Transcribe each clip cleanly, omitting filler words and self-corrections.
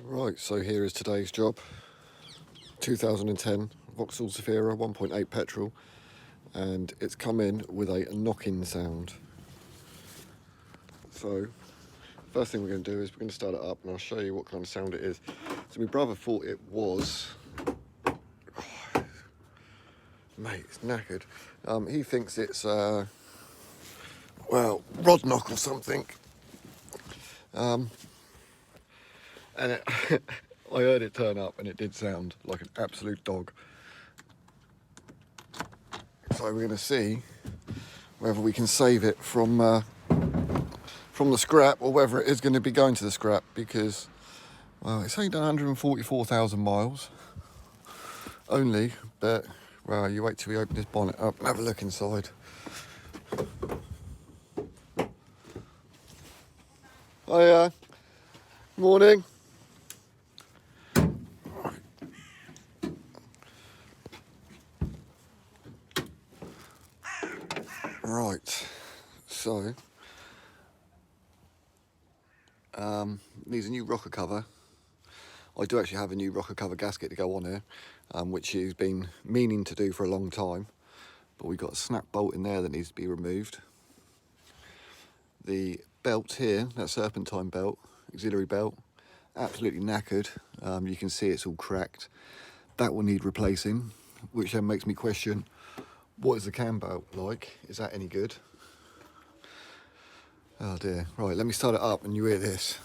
Right, so here is today's job. 2010 Vauxhall Zafira 1.8 petrol, and it's come in with a knocking sound. So first thing we're going to do is we're going to start it up and I'll show you what kind of sound it is. So my brother thought it was, mate, it's knackered. He thinks it's rod knock or something. And it I heard it turn up and it did sound like an absolute dog. So we're going to see whether we can save it from the scrap, or whether it is going to be going to the scrap, because, well, it's only done 144,000 miles only, but, well, you wait till we open this bonnet up and have a look inside. Hiya, morning. Right, so needs a new rocker cover. I do actually have a new rocker cover gasket to go on here, which he's been meaning to do for a long time, but we've got a snap bolt in there that needs to be removed. The belt here, that serpentine belt, auxiliary belt, absolutely knackered. You can see it's all cracked. That will need replacing, which then makes me question, what is the cam belt like? Is that any good? Oh dear. Right, let me start it up and you hear this.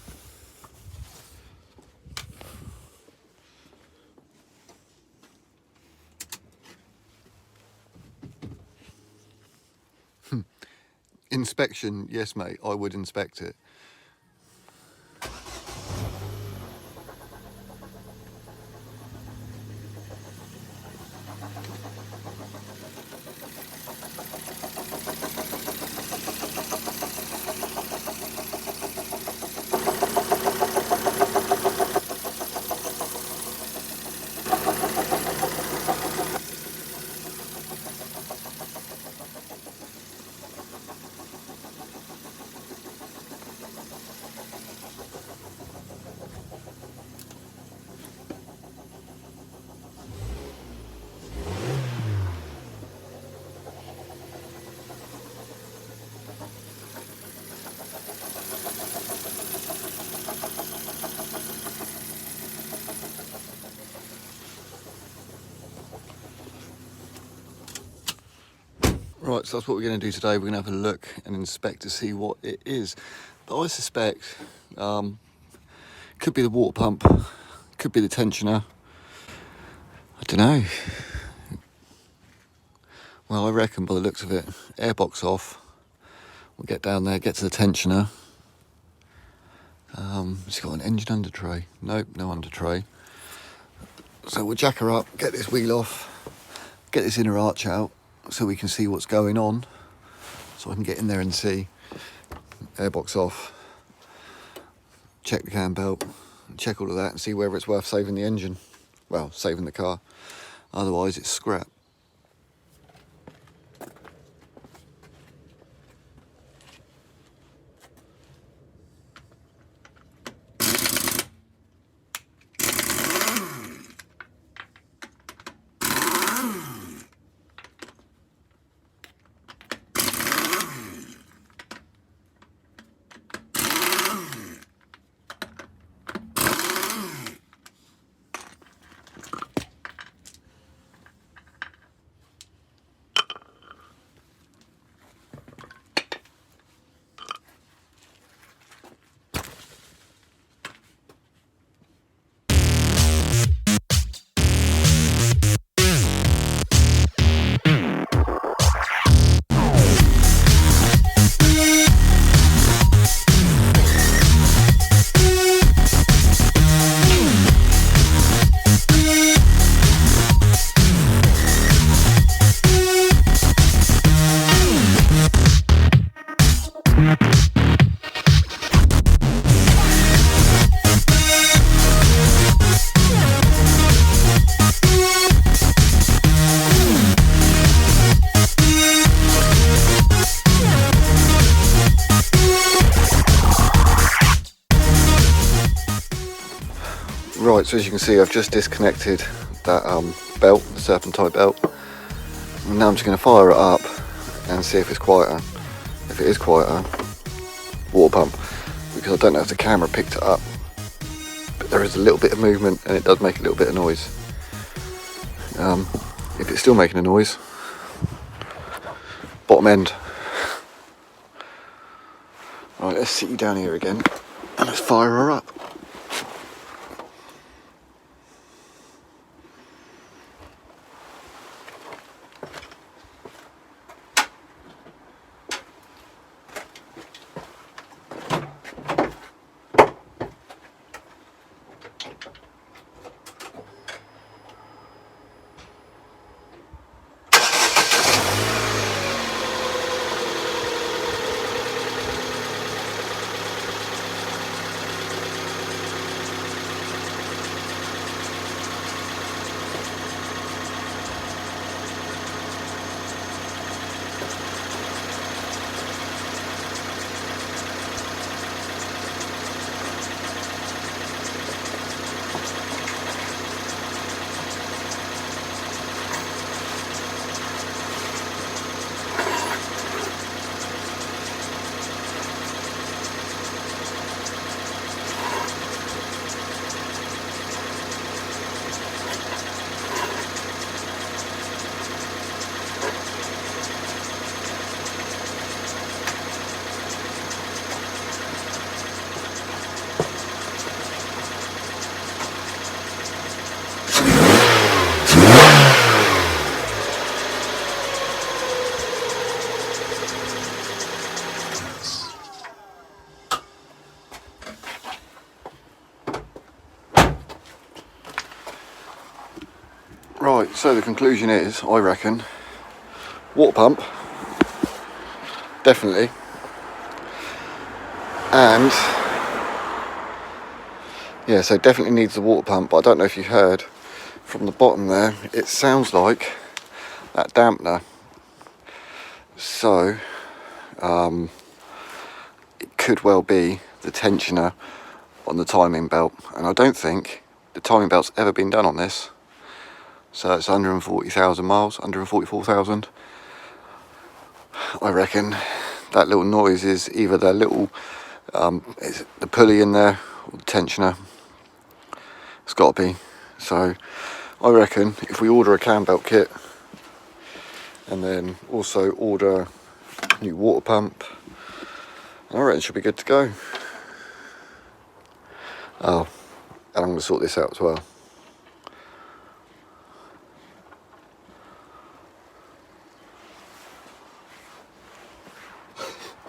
Inspection, yes mate, I would inspect it. Right, so that's what we're going to do today. We're going to have a look and inspect to see what it is. But I suspect could be the water pump, could be the tensioner. I don't know. Well, I reckon by the looks of it, airbox off. We'll get down there, get to the tensioner. It's got an engine under tray. Nope, no under tray. So we'll jack her up, get this wheel off, get this inner arch out so we can see what's going on. So I can get in there and see. Airbox off. Check the cam belt, check all of that and see whether it's worth saving the engine. Well, saving the car. Otherwise it's scrap. Right, so as you can see, I've just disconnected that belt, the serpentine belt. And now I'm just going to fire it up and see if it's quieter. If it is quieter, water pump, because I don't know if the camera picked it up, but there is a little bit of movement and it does make a little bit of noise. If it's still making a noise, bottom end. Right, let's sit you down here again and let's fire her up. Right, so the conclusion is, I reckon, water pump, definitely, and yeah, so definitely needs the water pump, but I don't know if you heard from the bottom there, it sounds like that dampener, so it could well be the tensioner on the timing belt, and I don't think the timing belt's ever been done on this. So it's 140,000 miles, 144,000. I reckon that little noise is either the little, is the pulley in there, or the tensioner. It's got to be. So I reckon if we order a cam belt kit, and then also order a new water pump, I reckon it should be good to go. Oh, and I'm going to sort this out as well.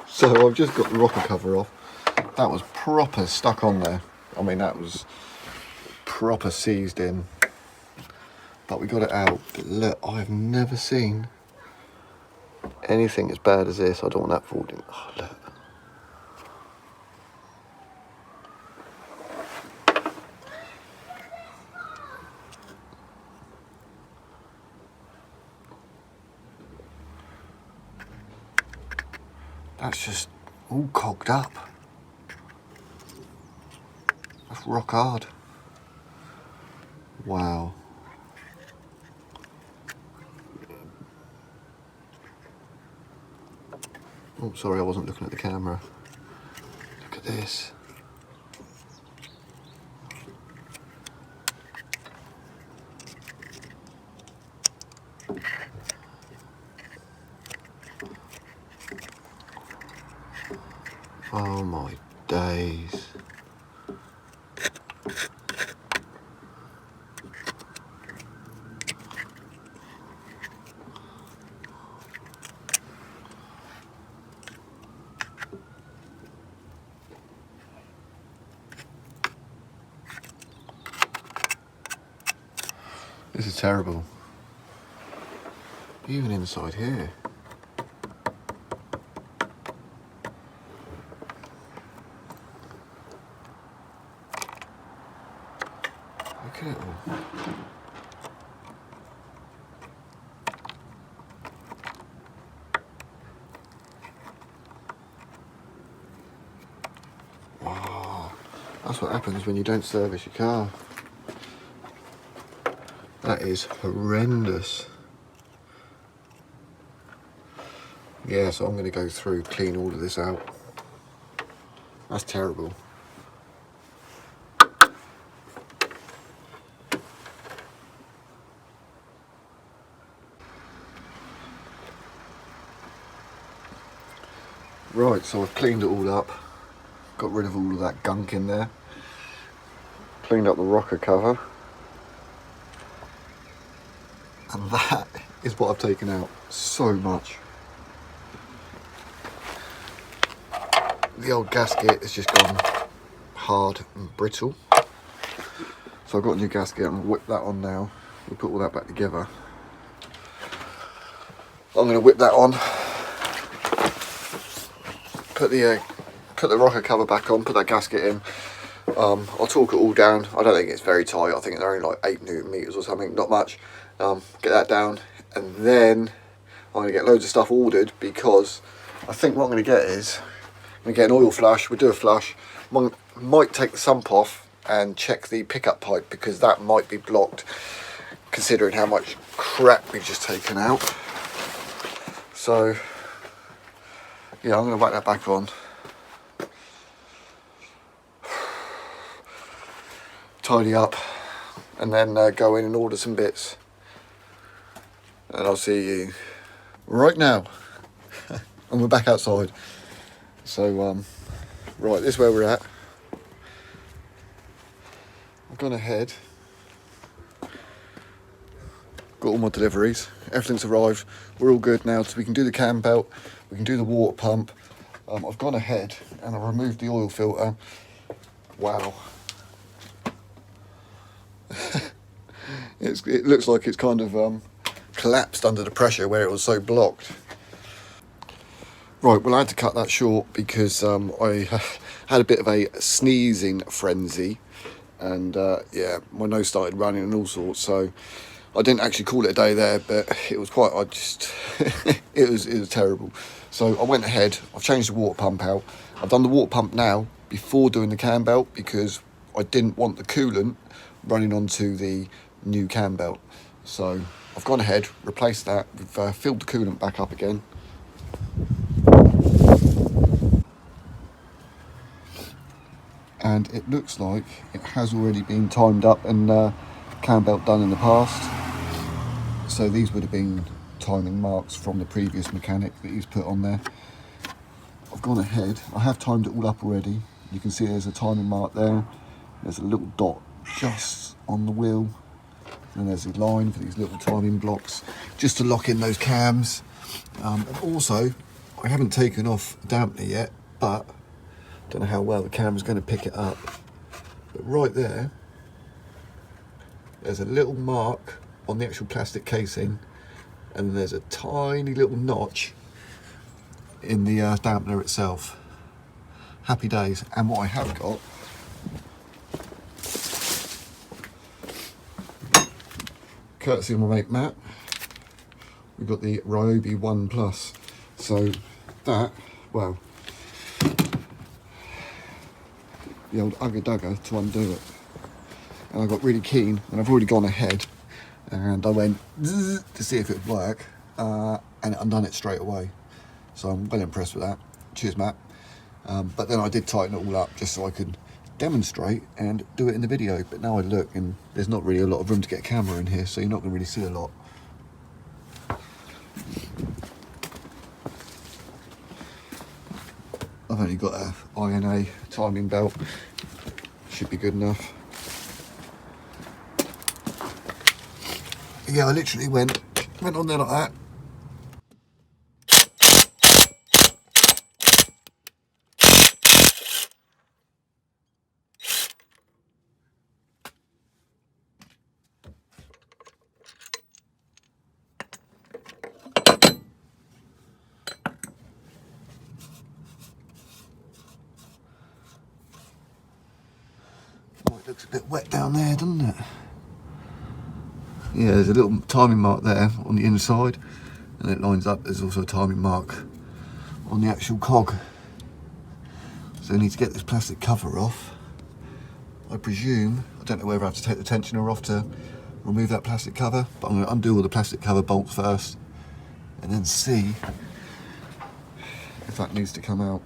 So I've just got the rocker cover off. That was proper stuck on there. I mean, that was proper seized in. But we got it out. But look, I've never seen anything as bad as this. I don't want that falling. Oh, look. That's just all cogged up. That's rock hard. Wow. Oh, sorry, I wasn't looking at the camera. Look at this. Oh my days. This is terrible. Even inside here. Look at it all. Wow. That's what happens when you don't service your car. That is horrendous. Yeah, so I'm going to go through, clean all of this out. That's terrible. Right, so I've cleaned it all up. Got rid of all of that gunk in there. Cleaned up the rocker cover. And that is what I've taken out. So much. The old gasket has just gone hard and brittle. So I've got a new gasket. I'm going to whip that on now. We'll put all that back together. I'm going to whip that on. Put the rocker cover back on. Put that gasket in. I'll torque it all down. I don't think it's very tight. I think they're only like 8 Newton meters or something. Not much. Get that down. And then I'm going to get loads of stuff ordered, because I think what I'm going to get is I'm going to get an oil flush. We'll do a flush. Might take the sump off and check the pickup pipe, because that might be blocked, considering how much crap we've just taken out. So yeah, I'm going to whack that back on. Tidy up, and then go in and order some bits. And I'll see you right now. And we're back outside. So right, this is where we're at. I've gone ahead, got all my deliveries, everything's arrived, we're all good now, so we can do the cam belt, we can do the water pump. I've gone ahead and I've removed the oil filter. Wow. It looks like it's kind of collapsed under the pressure where it was so blocked. Right, well, I had to cut that short because I had a bit of a sneezing frenzy, and yeah, my nose started running and all sorts, so I didn't actually call it a day there, but it was quite, it was terrible. So I went ahead, I've changed the water pump out. I've done the water pump now before doing the cam belt, because I didn't want the coolant running onto the new cam belt. So I've gone ahead, replaced that, we've filled the coolant back up again. And it looks like it has already been timed up and cam belt done in the past. So these would have been timing marks from the previous mechanic that he's put on there. I've gone ahead, I have timed it all up already. You can see there's a timing mark there. There's a little dot just on the wheel. And there's a line for these little timing blocks, just to lock in those cams. And also, I haven't taken off the dampener yet, but don't know how well the camera's going to pick it up. But right there, there's a little mark on the actual plastic casing, and there's a tiny little notch in the dampener itself. Happy days. And what I have got, courtesy of my mate Matt, we've got the Ryobi 1 Plus. So that, well, the old ugga dugger to undo it. And I got really keen, and I've already gone ahead and I went zzz to see if it would work, and it undone it straight away. So I'm well impressed with that. Cheers, Matt. But then I did tighten it all up just so I could demonstrate and do it in the video. But now I look, and there's not really a lot of room to get a camera in here, so you're not going to really see a lot. I've only got a INA timing belt, should be good enough. Yeah, I literally went on there like that. Oh, it looks a bit wet down there, doesn't it? Yeah, there's a little timing mark there on the inside, and it lines up. There's also a timing mark on the actual cog. So I need to get this plastic cover off. I presume, I don't know whether I have to take the tensioner off to remove that plastic cover, but I'm going to undo all the plastic cover bolts first and then see if that needs to come out.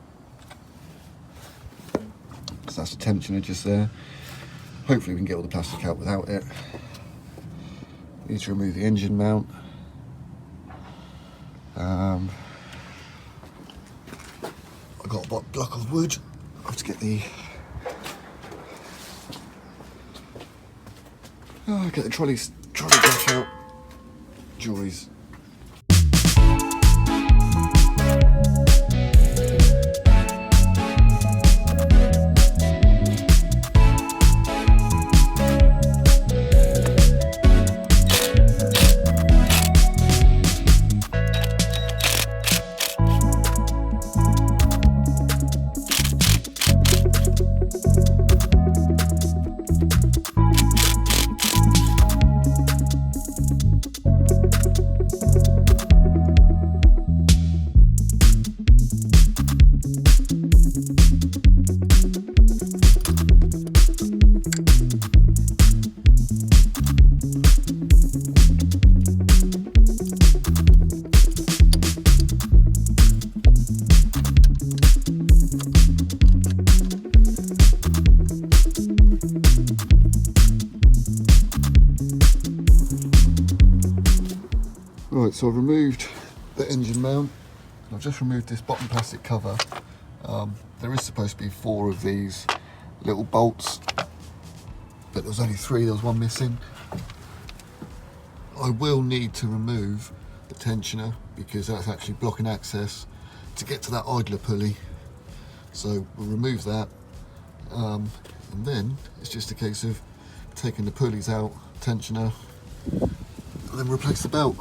So that's the tensioner just there. Hopefully we can get all the plastic out without it. Need to remove the engine mount. I got a block of wood. I have to get the trolley jack out. Joys. Right, so I've removed the engine mount. I've just removed this bottom plastic cover. There is supposed to be 4 of these little bolts, but there was only 3, there was one missing. I will need to remove the tensioner because that's actually blocking access to get to that idler pulley. So we'll remove that, and then it's just a case of taking the pulleys out, tensioner, and then replace the belt.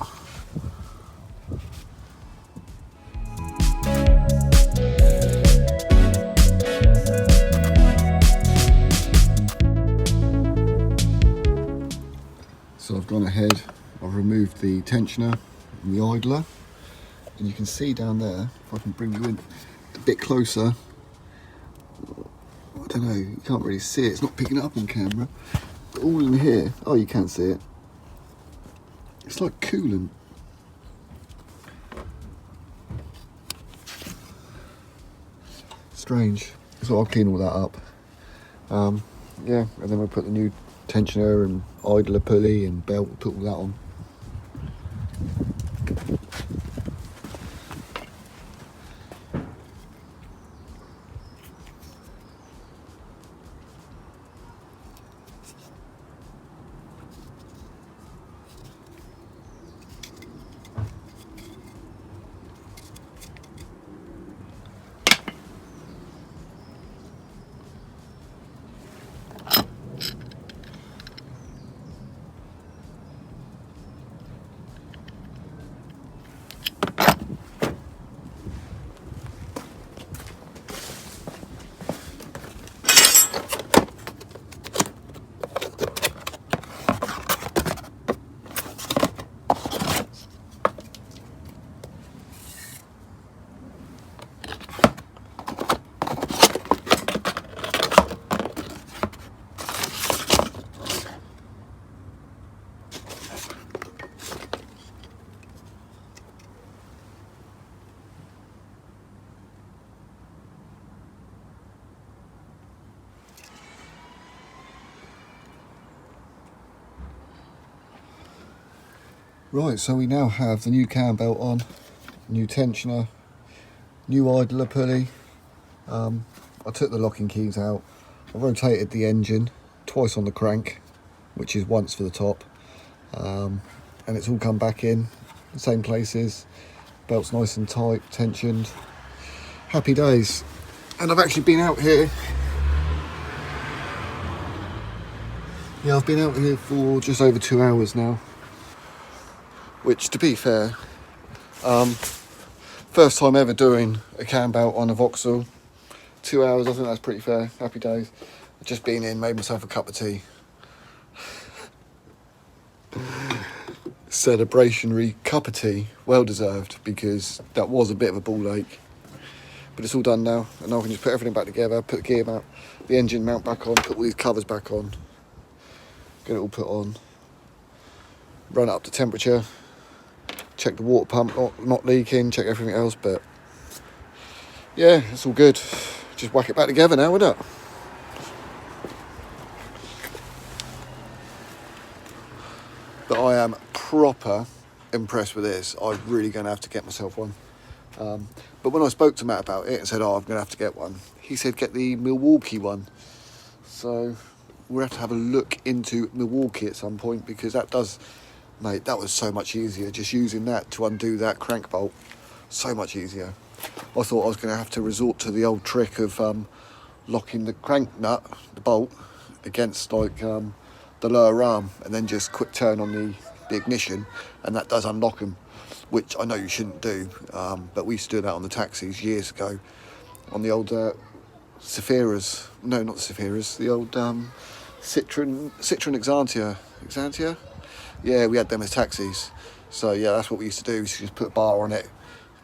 So I've gone ahead, I've removed the tensioner and the idler, and you can see down there, if I can bring you in a bit closer, I don't know, you can't really see it, it's not picking it up on camera, but all in here, oh you can see it, it's like coolant. Strange, so I'll clean all that up. Yeah, and then we'll put the new tensioner and idler pulley and belt, put all that on. Right, so we now have the new cam belt on, new tensioner, new idler pulley. I took the locking keys out. I rotated the engine twice on the crank, which is once for the top, and it's all come back in the same places. Belt's nice and tight, tensioned. Happy days. And I've actually been out here. Yeah, I've been out here for just over 2 hours now. Which, to be fair, first time ever doing a cam belt on a Vauxhall. 2 hours, I think that's pretty fair. Happy days. I've just been in, made myself a cup of tea. Celebrationary cup of tea, well deserved, because that was a bit of a ball ache. But it's all done now, and now I can just put everything back together, put the gear mount, the engine mount back on, put all these covers back on, get it all put on. run it up to temperature, check the water pump not leaking, check everything else, but yeah, it's all good. Just whack it back together now, isn't it? But I am proper impressed with this. I'm really going to have to get myself one. But when I spoke to Matt about it and said, oh, I'm going to have to get one, he said get the Milwaukee one. So we'll have to have a look into Milwaukee at some point, because that does, mate, that was so much easier just using that to undo that crank bolt. So much easier. I thought I was going to have to resort to the old trick of locking the crank nut, the bolt, against like the lower arm, and then just quick turn on the ignition, and that does unlock them, which I know you shouldn't do, but we used to do that on the taxis years ago, on the old Zafiras, no, not Zafiras, the old Citroen Exantia, yeah, we had them as taxis. So yeah, that's what we used to do. We used to just put a bar on it,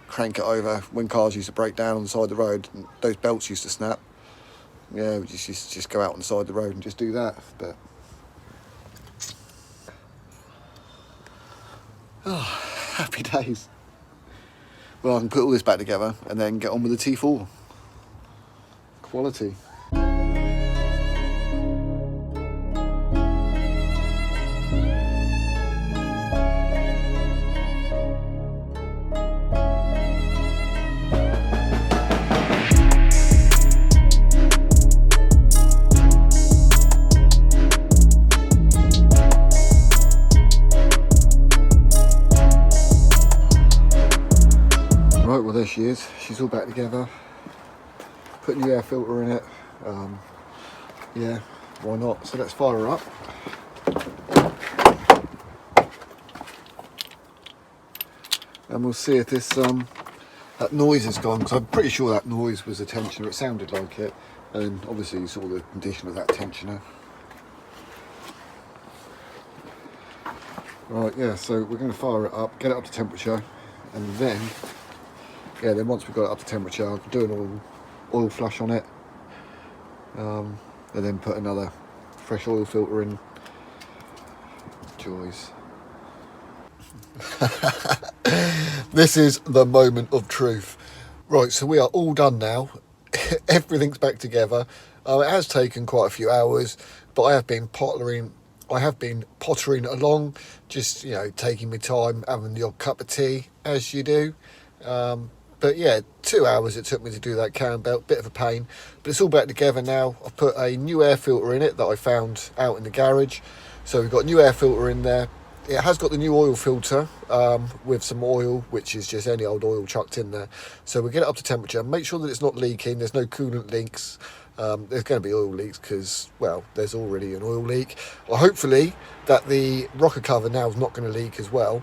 crank it over. When cars used to break down on the side of the road, those belts used to snap. Yeah, we just used to just go out on the side of the road and just do that. But oh, happy days. Well, I can put all this back together and then get on with the T4. Quality. Right, well there she is. She's all back together. Put a new air filter in it. Yeah, why not? So let's fire her up. And we'll see if this that noise is gone, because I'm pretty sure that noise was a tensioner. It sounded like it, and obviously you saw the condition of that tensioner. Right, yeah, so we're going to fire it up, get it up to temperature, and then, yeah, then once we've got it up to temperature, I'll do an oil flush on it, and then put another fresh oil filter in. Joys. This is the moment of truth. Right, so we are all done now. Everything's back together. It has taken quite a few hours, but I have been pottering along, just, you know, taking my time, having the odd cup of tea, as you do. But yeah, 2 hours it took me to do that cam belt, bit of a pain, but it's all back together now. I've put a new air filter in it that I found out in the garage. So we've got a new air filter in there. It has got the new oil filter with some oil, which is just any old oil chucked in there. So we'll get it up to temperature, make sure that it's not leaking, there's no coolant leaks. There's going to be oil leaks because, well, there's already an oil leak. Well, hopefully that the rocker cover now is not going to leak as well.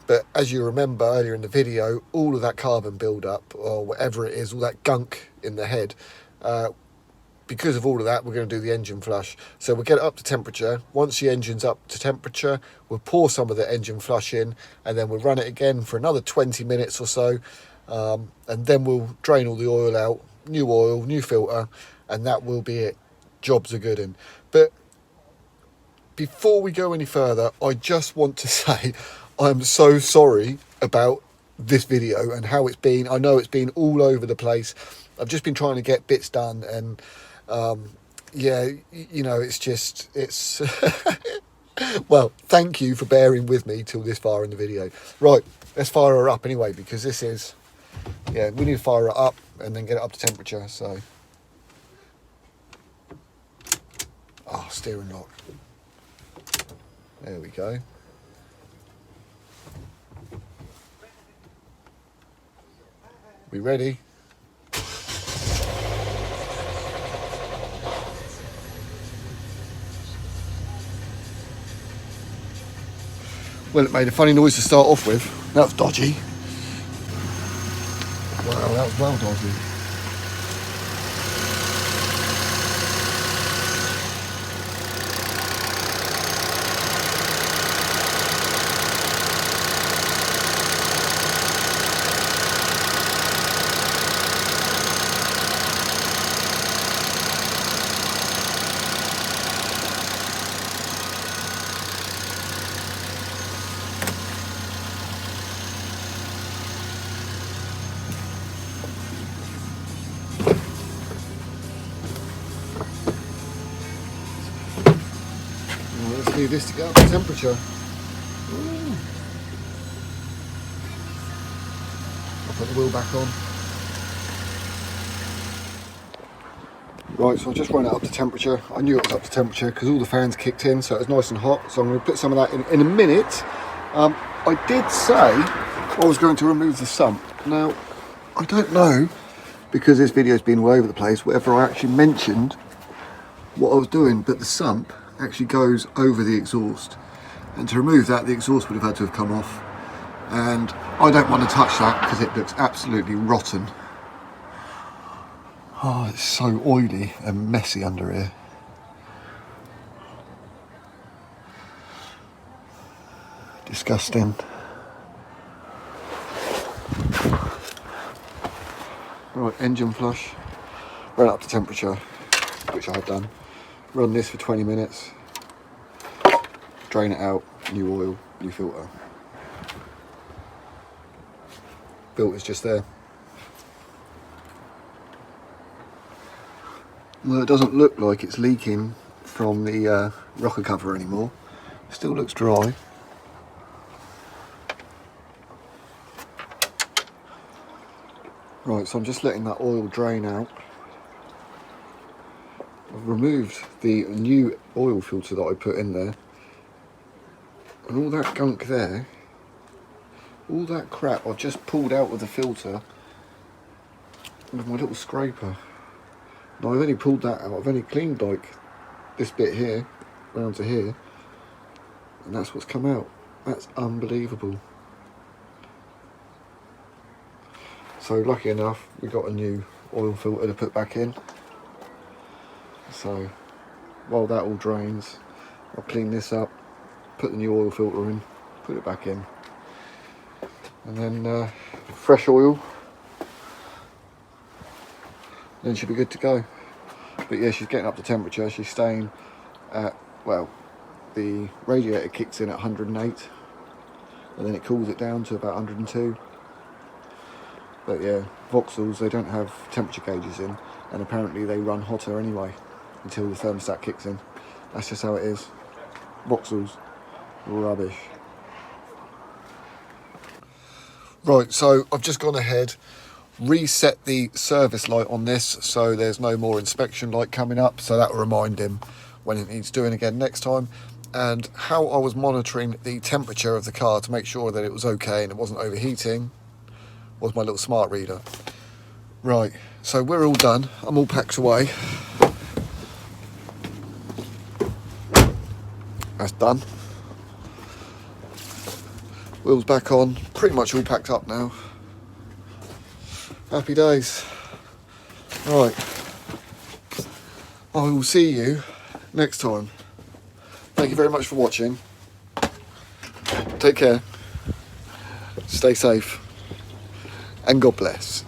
But as you remember earlier in the video, all of that carbon build-up, or whatever it is, all that gunk in the head, because of all of that, we're going to do the engine flush. So we'll get it up to temperature. Once the engine's up to temperature, we'll pour some of the engine flush in, and then we'll run it again for another 20 minutes or so. And then we'll drain all the oil out, new oil, new filter, and that will be it. Jobs are good in. But before we go any further, I just want to say I'm so sorry about this video and how it's been. I know it's been all over the place. I've just been trying to get bits done, and yeah, you know, it's well, thank you for bearing with me till this far in the video. Right, let's fire her up anyway, because this is, yeah, we need to fire it up and then get it up to temperature. So, oh, steering lock. There we go. We ready? Well, it made a funny noise to start off with. That was dodgy. Wow, that was well dodgy. Well, let's leave this to get up to temperature. Ooh. I'll put the wheel back on. Right, so I just run it up to temperature. I knew it was up to temperature because all the fans kicked in, so it was nice and hot. So I'm going to put some of that in a minute. I did say I was going to remove the sump. Now, I don't know, because this video's been all over the place, whether I actually mentioned what I was doing, but the sump actually goes over the exhaust. And to remove that, the exhaust would have had to have come off. And I don't want to touch that because it looks absolutely rotten. Oh, it's so oily and messy under here. Disgusting. Right, engine flush. Run up to temperature, which I've done. Run this for 20 minutes. Drain it out, new oil, new filter. Filter's just there. Well, it doesn't look like it's leaking from the rocker cover anymore. Still looks dry. Right, so I'm just letting that oil drain out. I've removed the new oil filter that I put in there. And all that gunk there, all that crap I've just pulled out with the filter with my little scraper. Now I've only pulled that out, I've only cleaned like this bit here, round to here, and that's what's come out. That's unbelievable. So lucky enough, we got a new oil filter to put back in. So while that all drains, I'll clean this up, put the new oil filter in, put it back in, and then fresh oil. Then she'll be good to go. But yeah, she's getting up to temperature. She's staying at, well, the radiator kicks in at 108 and then it cools it down to about 102. But yeah, Vauxhalls, they don't have temperature gauges in, and apparently they run hotter anyway until the thermostat kicks in. That's just how it is. Vauxhalls, rubbish. Right, so I've just gone ahead, reset the service light on this so there's no more inspection light coming up, so that will remind him when it needs doing again next time. And how I was monitoring the temperature of the car to make sure that it was okay and it wasn't overheating was my little smart reader. Right, so we're all done. I'm all packed away. That's done. Wheels back on, pretty much all packed up now. Happy days. Right, I will see you next time. Thank you very much for watching. Take care. Stay safe. And God bless.